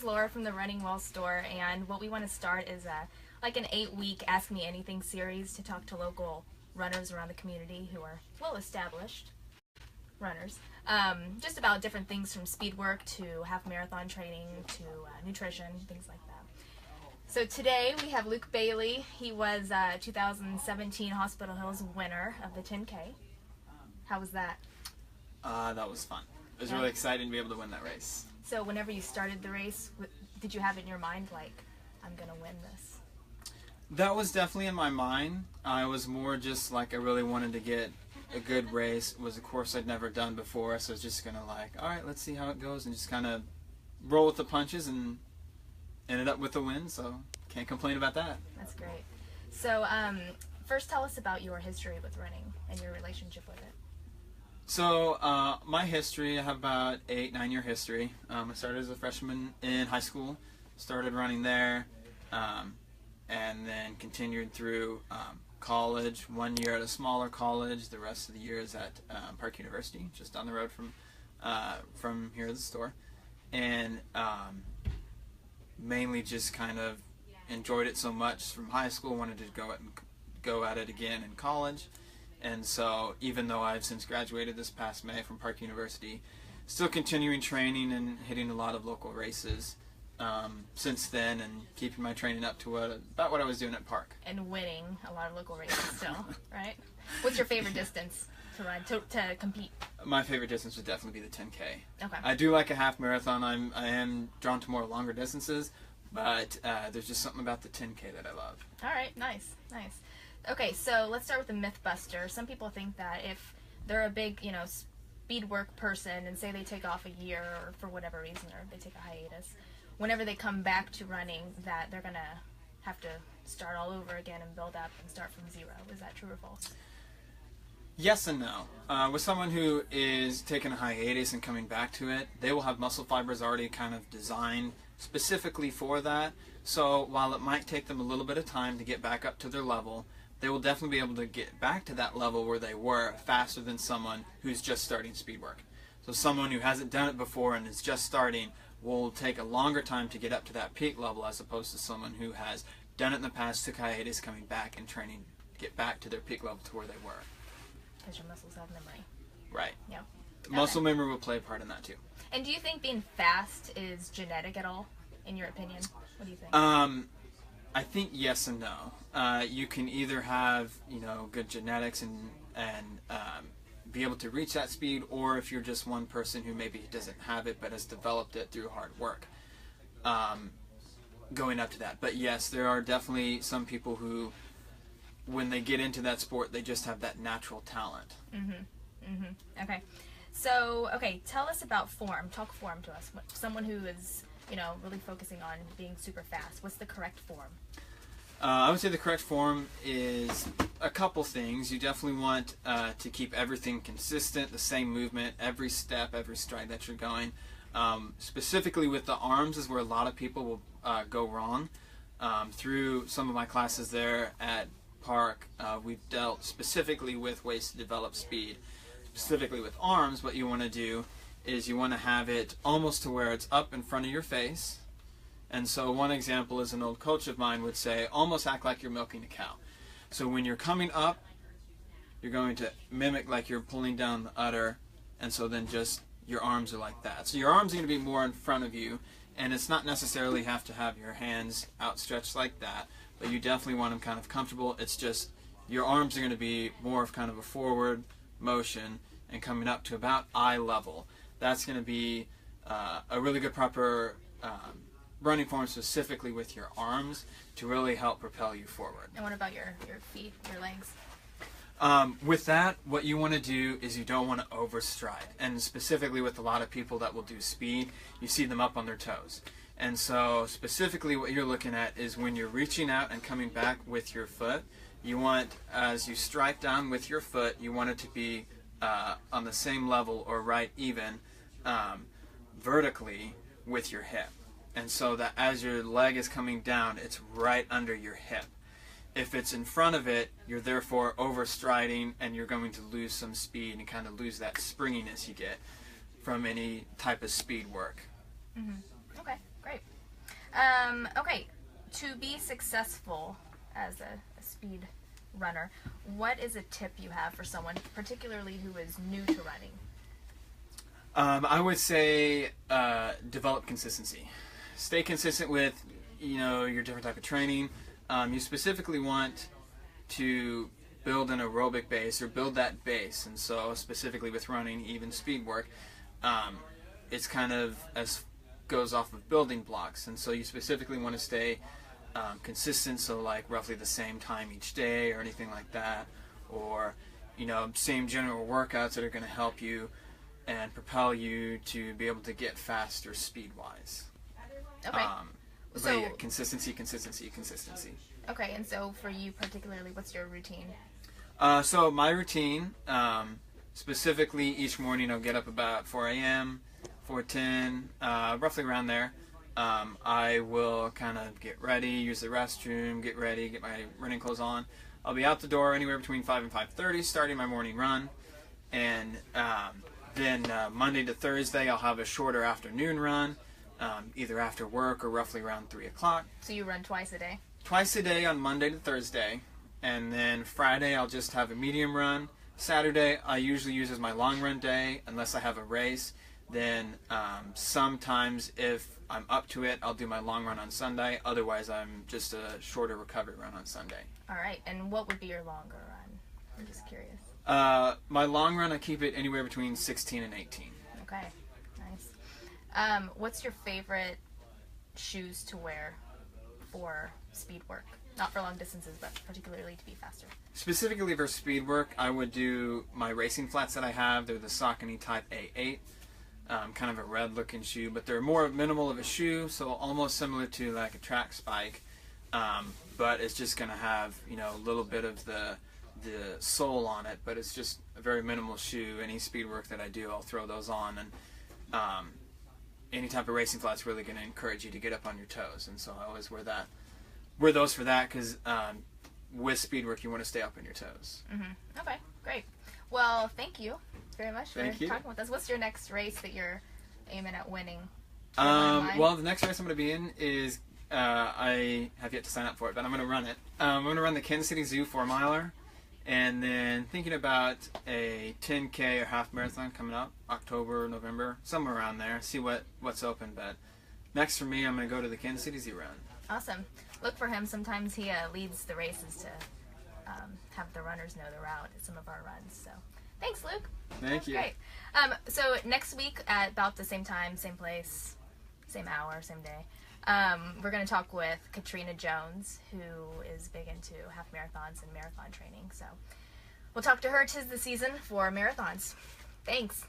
is Laura from the Running Well store, and what we want to start is like an 8-week Ask Me Anything series to talk to local runners around the community who are well-established runners, just about different things from speed work to half marathon training to nutrition, things like that. So today we have Luke Bailey. He was 2017 Hospital Hills winner of the 10K. How was that? That was fun. It was really exciting to be able to win that race. So whenever you started the race, did you have it in your mind, like, I'm going to win this? That was definitely in my mind. I was more just like I really wanted to get a good race. It was a course I'd never done before, so I was just going to like, all right, let's see how it goes, and just kind of roll with the punches, and ended up with a win, so can't complain about that. That's great. So first tell us about your history with running and your relationship with it. So my history, I have about 8-9 year history. I started as a freshman in high school, started running there, and then continued through college. 1 year at a smaller college, the rest of the years at Park University, just down the road from here at the store. And mainly just kind of enjoyed it so much from high school, wanted to go at it again in college. And so even though I've since graduated this past May from Park University, still continuing training and hitting a lot of local races since then, and keeping my training up to about what I was doing at Park. And winning a lot of local races still, right? What's your favorite distance to run, to compete? My favorite distance would definitely be the 10K. Okay. I do like a half marathon. I am drawn to more longer distances, but there's just something about the 10K that I love. All right, nice. Okay, so let's start with the myth buster. Some people think that if they're a big, speed work person and say they take off a year or for whatever reason, or they take a hiatus, whenever they come back to running, that they're going to have to start all over again and build up and start from zero. Is that true or false? Yes and no. With someone who is taking a hiatus and coming back to it, they will have muscle fibers already kind of designed specifically for that. So while it might take them a little bit of time to get back up to their level, they will definitely be able to get back to that level where they were faster than someone who's just starting speed work. So someone who hasn't done it before and is just starting will take a longer time to get up to that peak level, as opposed to someone who has done it in the past, took hiatus, coming back and training to get back to their peak level to where they were. Because your muscles have memory. Right. Yeah. Muscle memory will play a part in that too. And do you think being fast is genetic at all, in your opinion? What do you think? I think yes and no. You can either have good genetics and be able to reach that speed, or if you're just one person who maybe doesn't have it but has developed it through hard work, going up to that. But yes, there are definitely some people who, when they get into that sport, they just have that natural talent. Okay. So, tell us about form. Talk form to us. Someone who is, really focusing on being super fast. What's the correct form? I would say the correct form is a couple things. You definitely want to keep everything consistent, the same movement, every step, every stride that you're going. Specifically with the arms is where a lot of people will go wrong. Through some of my classes there at Park, we've dealt specifically with ways to develop speed. Specifically with arms, what you want to do is you want to have it almost to where it's up in front of your face. And so one example is an old coach of mine would say, almost act like you're milking a cow. So when you're coming up, you're going to mimic like you're pulling down the udder, and so then just your arms are like that. So your arms are going to be more in front of you, and it's not necessarily have to have your hands outstretched like that, but you definitely want them kind of comfortable. It's just your arms are going to be more of kind of a forward motion and coming up to about eye level. That's going to be a really good proper running form, specifically with your arms, to really help propel you forward. And what about your feet, your legs? With that, what you want to do is you don't want to overstride. And specifically with a lot of people that will do speed, you see them up on their toes. And so specifically what you're looking at is when you're reaching out and coming back with your foot, you want, as you strike down with your foot, you want it to be on the same level or right even vertically with your hip. And so that as your leg is coming down, it's right under your hip. If it's in front of it, you're therefore overstriding, and you're going to lose some speed and kind of lose that springiness you get from any type of speed work. Okay, great. Okay, to be successful as a speed runner, what is a tip you have for someone, particularly who is new to running? I would say develop consistency. Stay consistent with your different type of training. You specifically want to build an aerobic base or build that base, and so specifically with running, even speed work, it's kind of as goes off of building blocks, and so you specifically want to stay consistent, so like roughly the same time each day or anything like that, or same general workouts that are going to help you and propel you to be able to get faster speed-wise. Okay. So yeah, consistency. Okay, and so for you particularly, what's your routine? So my routine, specifically each morning I'll get up about 4 a.m., 4:10, roughly around there. I will kind of get ready, use the restroom, get ready, get my running clothes on. I'll be out the door anywhere between 5 and 5:30, starting my morning run. And then Monday to Thursday I'll have a shorter afternoon run, either after work or roughly around 3 o'clock. So you run twice a day? Twice a day on Monday to Thursday. And then Friday I'll just have a medium run. Saturday I usually use as my long run day unless I have a race. Then sometimes if I'm up to it, I'll do my long run on Sunday. Otherwise, I'm just a shorter recovery run on Sunday. All right. And what would be your longer run? I'm just curious. My long run, I keep it anywhere between 16 and 18. Okay. Nice. What's your favorite shoes to wear for speed work? Not for long distances, but particularly to be faster. Specifically for speed work, I would do my racing flats that I have. They're the Saucony Type A8. Kind of a red looking shoe, but they're more minimal of a shoe, so almost similar to like a track spike, but it's just going to have a little bit of the sole on it, but it's just a very minimal shoe. Any speed work that I do, I'll throw those on, and any type of racing flat's really going to encourage you to get up on your toes, and so I always wear those for that, because with speed work you want to stay up on your toes. Mm-hmm. Okay, great. Well, thank you very much for talking with us. What's your next race that you're aiming at winning? Well, the next race I'm going to be in is, I have yet to sign up for it, but I'm going to run it. I'm going to run the Kansas City Zoo 4-miler, and then thinking about a 10K or half marathon coming up, October, November, somewhere around there, see what's open. But next for me, I'm going to go to the Kansas City Zoo run. Awesome. Look for him. Sometimes he leads the races to have the runners know the route at some of our runs. So thanks, Luke. Thank you. Great. So next week at about the same time, same place, same hour, same day, we're going to talk with Katrina Jones, who is big into half marathons and marathon training. So we'll talk to her. 'Tis the season for marathons. Thanks.